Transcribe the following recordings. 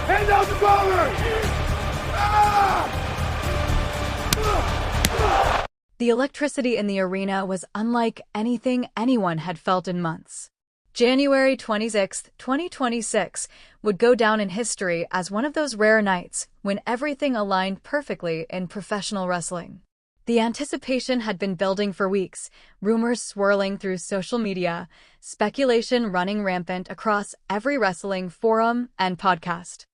Hand out the collar! The electricity in the arena was unlike anything anyone had felt in months. January 26, 2026, would go down in history as one of those rare nights when everything aligned perfectly in professional wrestling. The anticipation had been building for weeks, rumors swirling through social media, speculation running rampant across every wrestling forum and podcast.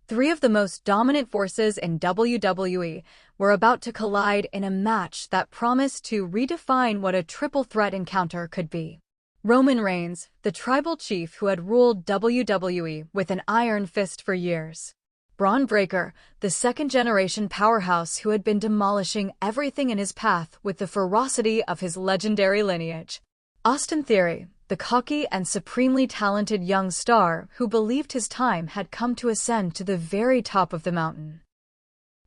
Three of the most dominant forces in WWE were about to collide in a match that promised to redefine what a triple threat encounter could be. Roman Reigns, the tribal chief who had ruled WWE with an iron fist for years. Bron Breakker, the second-generation powerhouse who had been demolishing everything in his path with the ferocity of his legendary lineage. Austin Theory, the cocky and supremely talented young star who believed his time had come to ascend to the very top of the mountain.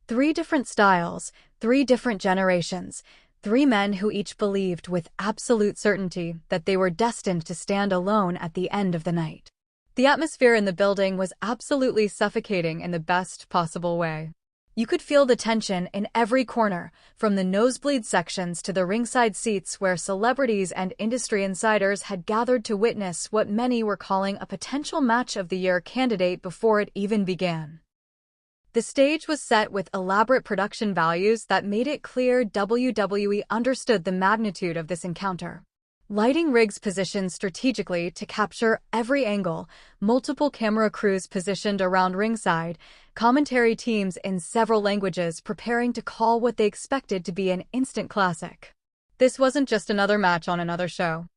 Three different styles, three different generations, three men who each believed with absolute certainty that they were destined to stand alone at the end of the night. The atmosphere in the building was absolutely suffocating in the best possible way. You could feel the tension in every corner, from the nosebleed sections to the ringside seats where celebrities and industry insiders had gathered to witness what many were calling a potential match of the year candidate before it even began. The stage was set with elaborate production values that made it clear WWE understood the magnitude of this encounter. Lighting rigs positioned strategically to capture every angle, multiple camera crews positioned around ringside, commentary teams in several languages preparing to call what they expected to be an instant classic. This wasn't just another match on another show.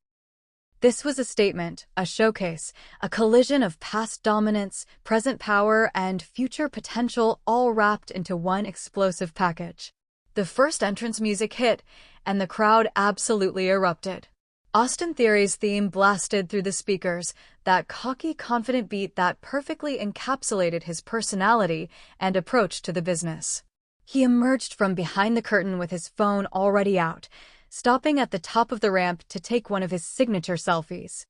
This was a statement, a showcase, a collision of past dominance, present power, and future potential all wrapped into one explosive package. The first entrance music hit, and the crowd absolutely erupted. Austin Theory's theme blasted through the speakers, that cocky, confident beat that perfectly encapsulated his personality and approach to the business. He emerged from behind the curtain with his phone already out, stopping at the top of the ramp to take one of his signature selfies.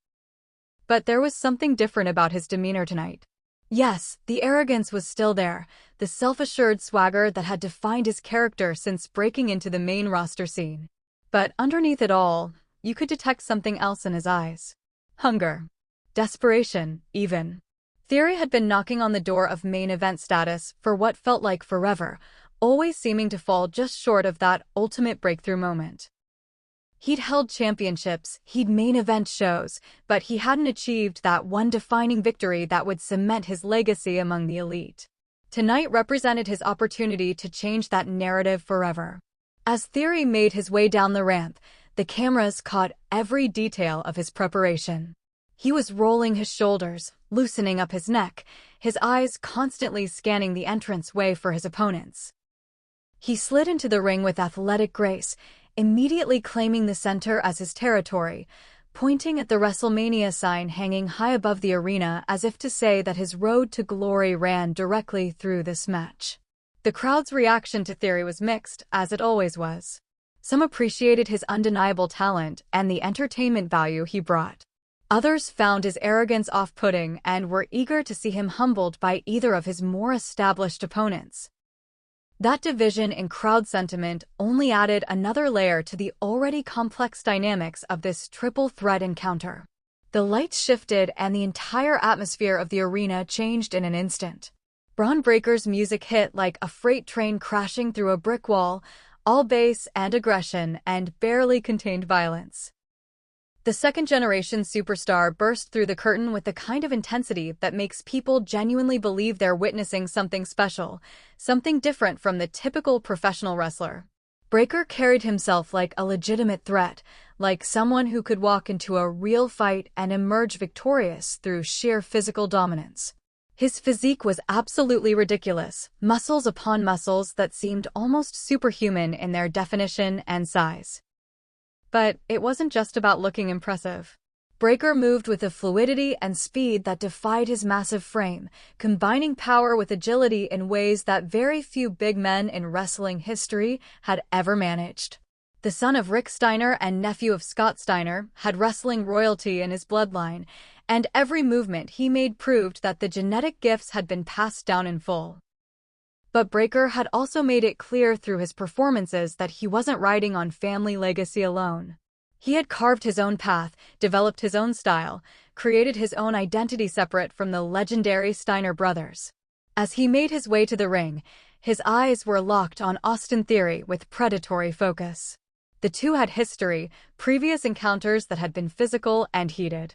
But there was something different about his demeanor tonight. Yes, the arrogance was still there, the self-assured swagger that had defined his character since breaking into the main roster scene. But underneath it all, you could detect something else in his eyes. Hunger. Desperation, even. Theory had been knocking on the door of main event status for what felt like forever, always seeming to fall just short of that ultimate breakthrough moment. He'd held championships, he'd main event shows, but he hadn't achieved that one defining victory that would cement his legacy among the elite. Tonight represented his opportunity to change that narrative forever. As Theory made his way down the ramp, the cameras caught every detail of his preparation. He was rolling his shoulders, loosening up his neck, his eyes constantly scanning the entranceway for his opponents. He slid into the ring with athletic grace, immediately claiming the center as his territory, pointing at the WrestleMania sign hanging high above the arena as if to say that his road to glory ran directly through this match. The crowd's reaction to Theory was mixed, as it always was. Some appreciated his undeniable talent and the entertainment value he brought. Others found his arrogance off-putting and were eager to see him humbled by either of his more established opponents. That division in crowd sentiment only added another layer to the already complex dynamics of this triple threat encounter. The lights shifted and the entire atmosphere of the arena changed in an instant. Bron Breakker's music hit like a freight train crashing through a brick wall, all bass and aggression and barely contained violence. The second-generation superstar burst through the curtain with the kind of intensity that makes people genuinely believe they're witnessing something special, something different from the typical professional wrestler. Breakker carried himself like a legitimate threat, like someone who could walk into a real fight and emerge victorious through sheer physical dominance. His physique was absolutely ridiculous, muscles upon muscles that seemed almost superhuman in their definition and size. But it wasn't just about looking impressive. Breakker moved with a fluidity and speed that defied his massive frame, combining power with agility in ways that very few big men in wrestling history had ever managed. The son of Rick Steiner and nephew of Scott Steiner, had wrestling royalty in his bloodline, and every movement he made proved that the genetic gifts had been passed down in full. But Breakker had also made it clear through his performances that he wasn't riding on family legacy alone. He had carved his own path, developed his own style, created his own identity separate from the legendary Steiner brothers. As he made his way to the ring, his eyes were locked on Austin Theory with predatory focus. The two had history, previous encounters that had been physical and heated.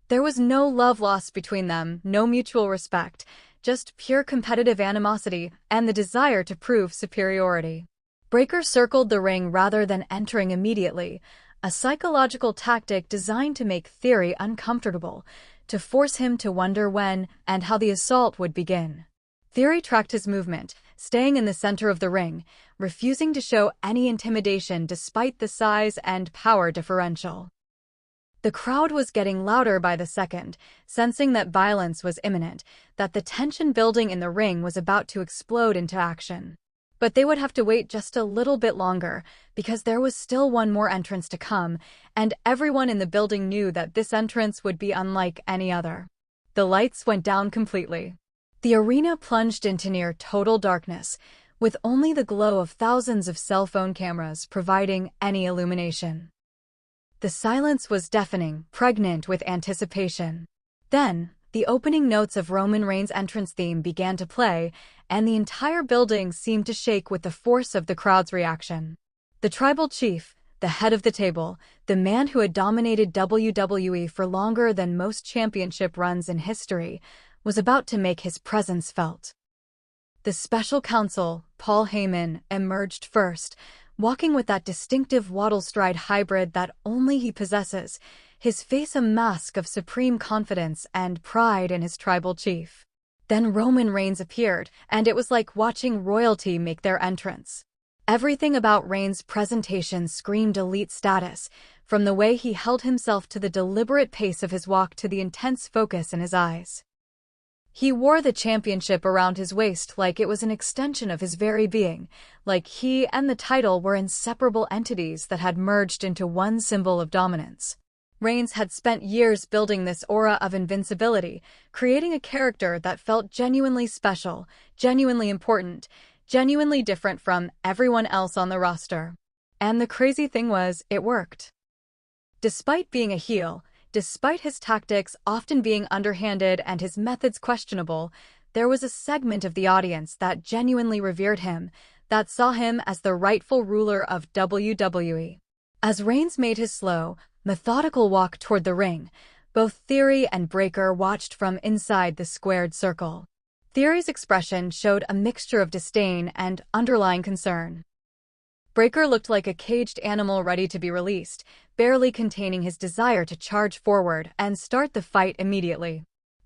There was no love lost between them, no mutual respect, just pure competitive animosity and the desire to prove superiority. Breakker circled the ring rather than entering immediately, a psychological tactic designed to make Theory uncomfortable, to force him to wonder when and how the assault would begin. Theory tracked his movement, staying in the center of the ring, refusing to show any intimidation despite the size and power differential. The crowd was getting louder by the second, sensing that violence was imminent, that the tension building in the ring was about to explode into action. But they would have to wait just a little bit longer, because there was still one more entrance to come, and everyone in the building knew that this entrance would be unlike any other. The lights went down completely. The arena plunged into near total darkness, with only the glow of thousands of cell phone cameras providing any illumination. The silence was deafening, pregnant with anticipation. Then, the opening notes of Roman Reigns' entrance theme began to play, and the entire building seemed to shake with the force of the crowd's reaction. The tribal chief, the head of the table, the man who had dominated WWE for longer than most championship runs in history, was about to make his presence felt. The special counsel, Paul Heyman, emerged first, walking with that distinctive waddle stride hybrid that only he possesses, his face a mask of supreme confidence and pride in his tribal chief. Then Roman Reigns appeared, and it was like watching royalty make their entrance. Everything about Reigns' presentation screamed elite status, from the way he held himself to the deliberate pace of his walk to the intense focus in his eyes. He wore the championship around his waist like it was an extension of his very being, like he and the title were inseparable entities that had merged into one symbol of dominance. Reigns had spent years building this aura of invincibility, creating a character that felt genuinely special, genuinely important, genuinely different from everyone else on the roster. And the crazy thing was, it worked. Despite being a heel, despite his tactics often being underhanded and his methods questionable, there was a segment of the audience that genuinely revered him, that saw him as the rightful ruler of WWE. As Reigns made his slow, methodical walk toward the ring, both Theory and Breakker watched from inside the squared circle. Theory's expression showed a mixture of disdain and underlying concern. Breakker looked like a caged animal ready to be released, barely containing his desire to charge forward and start the fight immediately.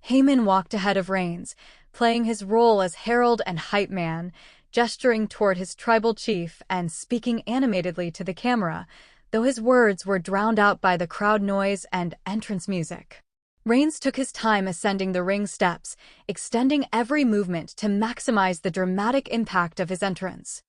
Heyman walked ahead of Reigns, playing his role as herald and hype man, gesturing toward his tribal chief and speaking animatedly to the camera, though his words were drowned out by the crowd noise and entrance music. Reigns took his time ascending the ring steps, extending every movement to maximize the dramatic impact of his entrance.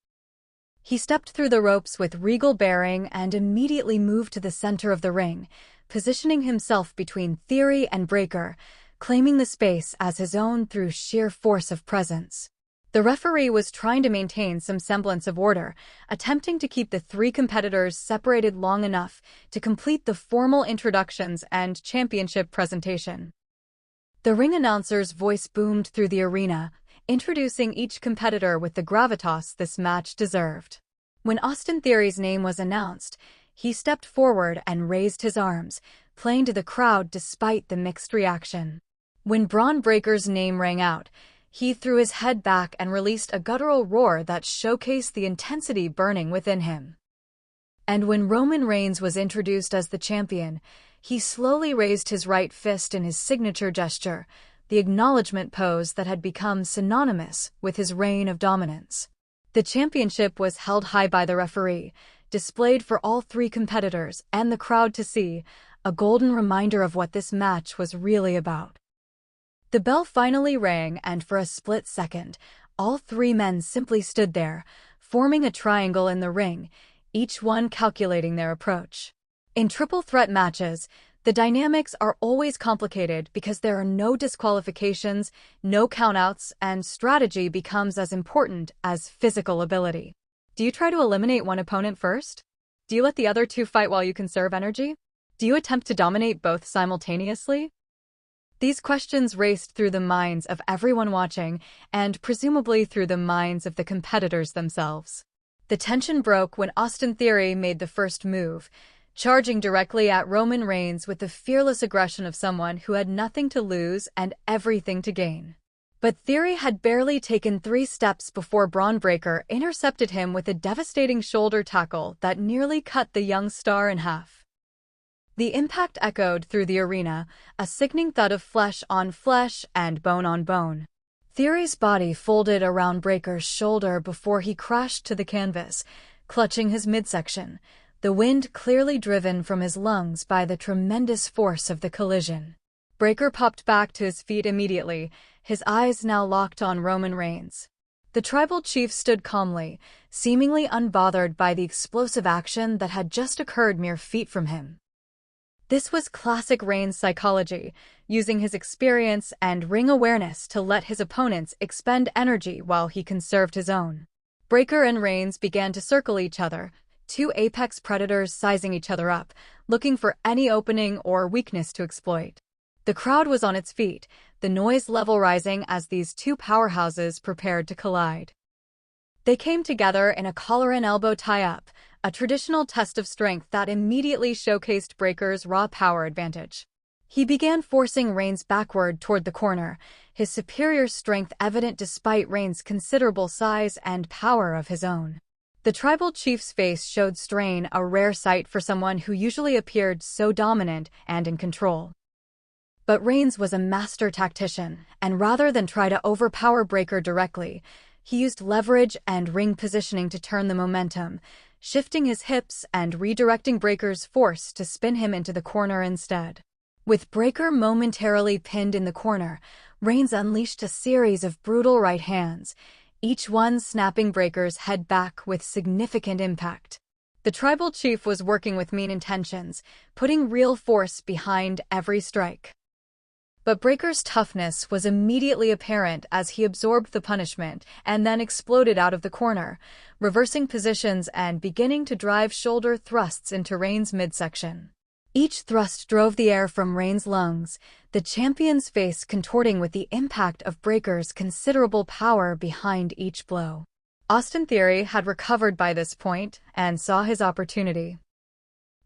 He stepped through the ropes with regal bearing and immediately moved to the center of the ring, positioning himself between Theory and Breakker, claiming the space as his own through sheer force of presence. The referee was trying to maintain some semblance of order, attempting to keep the three competitors separated long enough to complete the formal introductions and championship presentation. The ring announcer's voice boomed through the arena, introducing each competitor with the gravitas this match deserved. When Austin Theory's name was announced, he stepped forward and raised his arms, playing to the crowd despite the mixed reaction. When Bron Breakker's name rang out, he threw his head back and released a guttural roar that showcased the intensity burning within him. And when Roman Reigns was introduced as the champion, he slowly raised his right fist in his signature gesture, the acknowledgement pose that had become synonymous with his reign of dominance. The championship was held high by the referee, displayed for all three competitors and the crowd to see, a golden reminder of what this match was really about. The bell finally rang, and for a split second, all three men simply stood there, forming a triangle in the ring, each one calculating their approach. In triple threat matches, the dynamics are always complicated because there are no disqualifications, no countouts, and strategy becomes as important as physical ability. Do you try to eliminate one opponent first? Do you let the other two fight while you conserve energy? Do you attempt to dominate both simultaneously? These questions raced through the minds of everyone watching, and presumably through the minds of the competitors themselves. The tension broke when Austin Theory made the first move, charging directly at Roman Reigns with the fearless aggression of someone who had nothing to lose and everything to gain. But Theory had barely taken 3 steps before Bron Breakker intercepted him with a devastating shoulder tackle that nearly cut the young star in half. The impact echoed through the arena, a sickening thud of flesh on flesh and bone on bone. Theory's body folded around Breakker's shoulder before he crashed to the canvas, clutching his midsection, the wind clearly driven from his lungs by the tremendous force of the collision. Breakker popped back to his feet immediately, his eyes now locked on Roman Reigns. The tribal chief stood calmly, seemingly unbothered by the explosive action that had just occurred mere feet from him. This was classic Reigns psychology, using his experience and ring awareness to let his opponents expend energy while he conserved his own. Breakker and Reigns began to circle each other, 2 apex predators sizing each other up, looking for any opening or weakness to exploit. The crowd was on its feet, the noise level rising as these 2 powerhouses prepared to collide. They came together in a collar and elbow tie-up, a traditional test of strength that immediately showcased Breakker's raw power advantage. He began forcing Reigns backward toward the corner, his superior strength evident despite Reigns' considerable size and power of his own. The tribal chief's face showed strain, a rare sight for someone who usually appeared so dominant and in control. But Reigns was a master tactician, and rather than try to overpower Breakker directly, he used leverage and ring positioning to turn the momentum, shifting his hips and redirecting Breakker's force to spin him into the corner instead. With Breakker momentarily pinned in the corner, Reigns unleashed a series of brutal right hands, each one snapping Breakker's head back with significant impact. The tribal chief was working with mean intentions, putting real force behind every strike. But Breakker's toughness was immediately apparent as he absorbed the punishment and then exploded out of the corner, reversing positions and beginning to drive shoulder thrusts into Reigns' midsection. Each thrust drove the air from Reigns' lungs, the champion's face contorting with the impact of Breakker's considerable power behind each blow. Austin Theory had recovered by this point and saw his opportunity.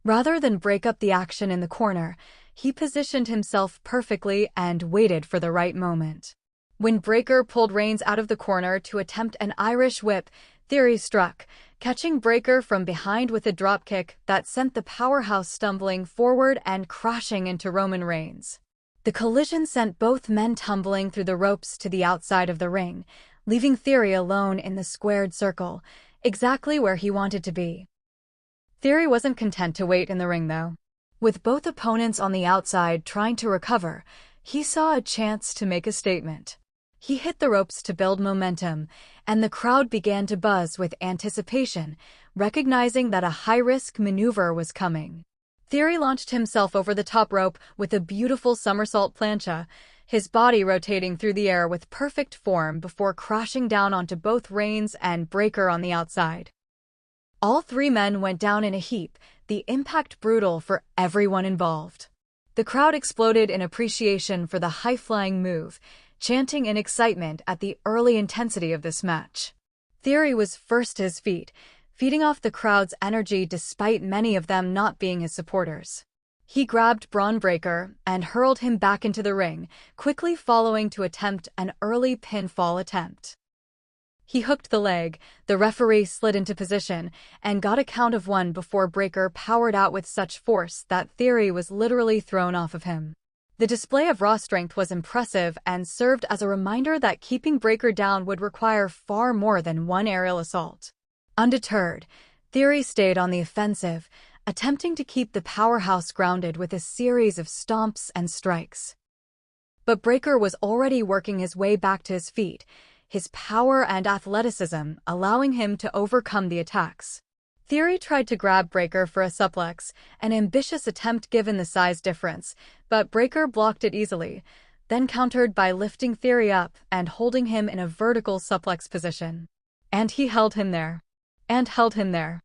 Rather than break up the action in the corner, he positioned himself perfectly and waited for the right moment. When Breakker pulled Reigns out of the corner to attempt an Irish whip, Theory struck, catching Breakker from behind with a dropkick that sent the powerhouse stumbling forward and crashing into Roman Reigns. The collision sent both men tumbling through the ropes to the outside of the ring, leaving Theory alone in the squared circle, exactly where he wanted to be. Theory wasn't content to wait in the ring, though. With both opponents on the outside trying to recover, he saw a chance to make a statement. He hit the ropes to build momentum, and the crowd began to buzz with anticipation, recognizing that a high-risk maneuver was coming. Theory launched himself over the top rope with a beautiful somersault plancha, his body rotating through the air with perfect form before crashing down onto both Reigns and Breakker on the outside. All 3 men went down in a heap, the impact brutal for everyone involved. The crowd exploded in appreciation for the high-flying move, chanting in excitement at the early intensity of this match. Theory was first to his feet, feeding off the crowd's energy despite many of them not being his supporters. He grabbed Bron Breakker and hurled him back into the ring, quickly following to attempt an early pinfall attempt. He hooked the leg, the referee slid into position, and got a count of 1 before Breakker powered out with such force that Theory was literally thrown off of him. The display of raw strength was impressive and served as a reminder that keeping Breakker down would require far more than one aerial assault. Undeterred, Theory stayed on the offensive, attempting to keep the powerhouse grounded with a series of stomps and strikes. But Breakker was already working his way back to his feet, his power and athleticism allowing him to overcome the attacks. Theory tried to grab Breaker for a suplex, an ambitious attempt given the size difference, but Breaker blocked it easily, then countered by lifting Theory up and holding him in a vertical suplex position. And he held him there. And held him there.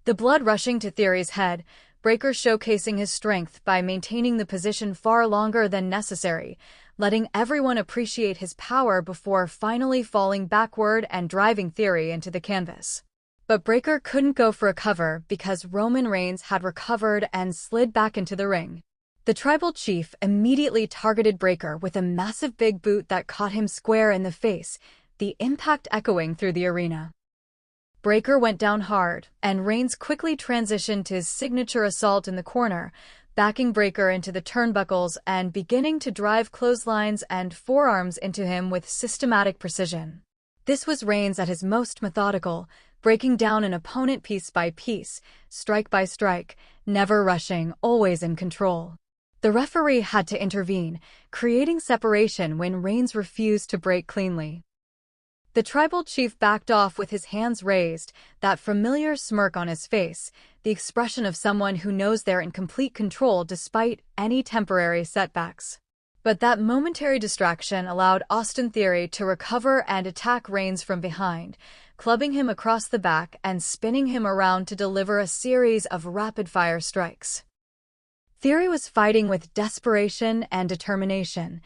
The blood rushing to Theory's head, Breaker showcasing his strength by maintaining the position far longer than necessary, letting everyone appreciate his power before finally falling backward and driving Theory into the canvas. But Breaker couldn't go for a cover because Roman Reigns had recovered and slid back into the ring. The tribal chief immediately targeted Breaker with a massive big boot that caught him square in the face, the impact echoing through the arena. Breaker went down hard, and Reigns quickly transitioned to his signature assault in the corner, backing Breaker into the turnbuckles and beginning to drive clotheslines and forearms into him with systematic precision. This was Reigns at his most methodical, breaking down an opponent piece by piece, strike by strike, never rushing, always in control. The referee had to intervene, creating separation when Reigns refused to break cleanly. The tribal chief backed off with his hands raised, that familiar smirk on his face, the expression of someone who knows they're in complete control despite any temporary setbacks. But that momentary distraction allowed Austin Theory to recover and attack Reigns from behind, clubbing him across the back and spinning him around to deliver a series of rapid-fire strikes. Theory was fighting with desperation and determination,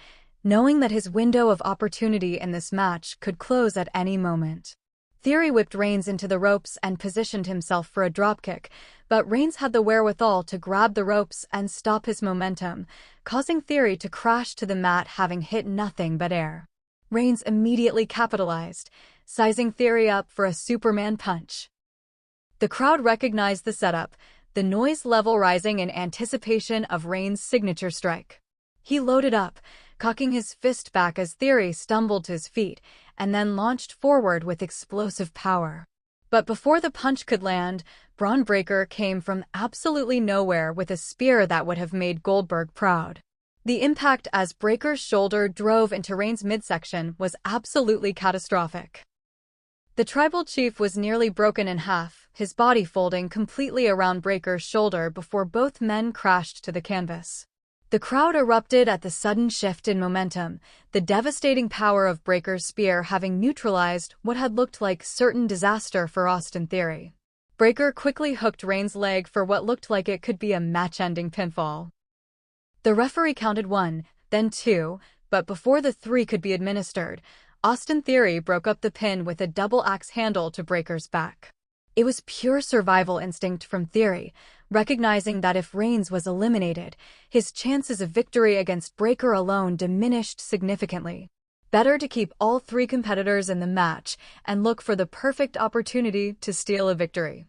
knowing that his window of opportunity in this match could close at any moment. Theory whipped Reigns into the ropes and positioned himself for a dropkick, but Reigns had the wherewithal to grab the ropes and stop his momentum, causing Theory to crash to the mat having hit nothing but air. Reigns immediately capitalized, sizing Theory up for a Superman punch. The crowd recognized the setup, the noise level rising in anticipation of Reigns' signature strike. He loaded up, cocking his fist back as Theory stumbled to his feet, and then launched forward with explosive power. But before the punch could land, Bron Breakker came from absolutely nowhere with a spear that would have made Goldberg proud. The impact as Breakker's shoulder drove into Reigns' midsection was absolutely catastrophic. The tribal chief was nearly broken in half, his body folding completely around Breakker's shoulder before both men crashed to the canvas. The crowd erupted at the sudden shift in momentum, the devastating power of Breakker's spear having neutralized what had looked like certain disaster for Austin Theory. Breakker quickly hooked Reigns' leg for what looked like it could be a match-ending pinfall. The referee counted 1, then 2, but before the 3 could be administered, Austin Theory broke up the pin with a double axe handle to Breakker's back. It was pure survival instinct from Theory, recognizing that if Reigns was eliminated, his chances of victory against Breakker alone diminished significantly. Better to keep all 3 competitors in the match and look for the perfect opportunity to steal a victory.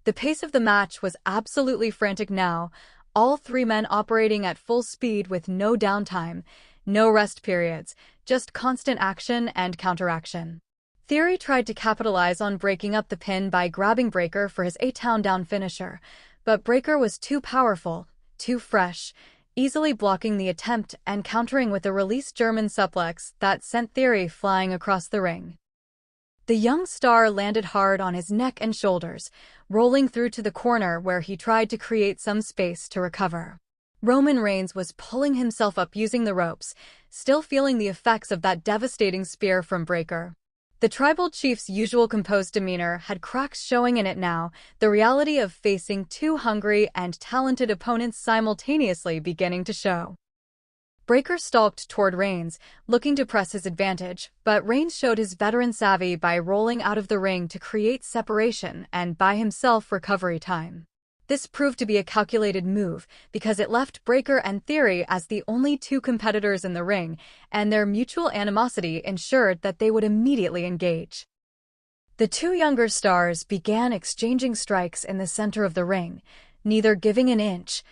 The pace of the match was absolutely frantic now, all 3 men operating at full speed with no downtime, no rest periods, just constant action and counteraction. Theory tried to capitalize on breaking up the pin by grabbing Breakker for his A-Town down finisher, but Breakker was too powerful, too fresh, easily blocking the attempt and countering with a released German suplex that sent Theory flying across the ring. The young star landed hard on his neck and shoulders, rolling through to the corner where he tried to create some space to recover. Roman Reigns was pulling himself up using the ropes, still feeling the effects of that devastating spear from Breakker. The tribal chief's usual composed demeanor had cracks showing in it now, the reality of facing 2 hungry and talented opponents simultaneously beginning to show. Breakker stalked toward Reigns, looking to press his advantage, but Reigns showed his veteran savvy by rolling out of the ring to create separation and buy himself recovery time. This proved to be a calculated move because it left Breakker and Theory as the only 2 competitors in the ring, and their mutual animosity ensured that they would immediately engage. The 2 younger stars began exchanging strikes in the center of the ring, neither giving an inch,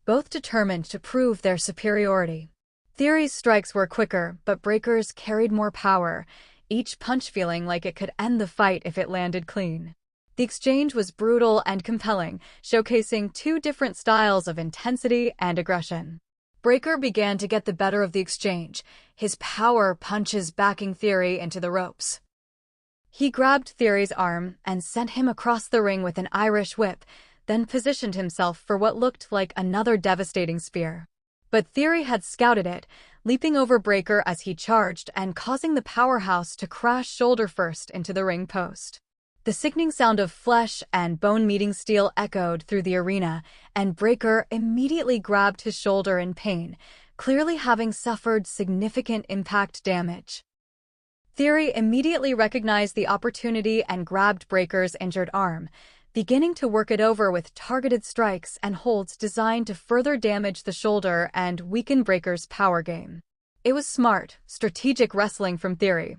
both determined to prove their superiority. Theory's strikes were quicker, but Breakker's carried more power, each punch feeling like it could end the fight if it landed clean. The exchange was brutal and compelling, showcasing 2 different styles of intensity and aggression. Breakker began to get the better of the exchange, his power punches backing Theory into the ropes. He grabbed Theory's arm and sent him across the ring with an Irish whip, then positioned himself for what looked like another devastating spear. But Theory had scouted it, leaping over Breakker as he charged and causing the powerhouse to crash shoulder first into the ring post. The sickening sound of flesh and bone meeting steel echoed through the arena, and Breakker immediately grabbed his shoulder in pain, clearly having suffered significant impact damage. Theory immediately recognized the opportunity and grabbed Breakker's injured arm, beginning to work it over with targeted strikes and holds designed to further damage the shoulder and weaken Breakker's power game. It was smart, strategic wrestling from Theory,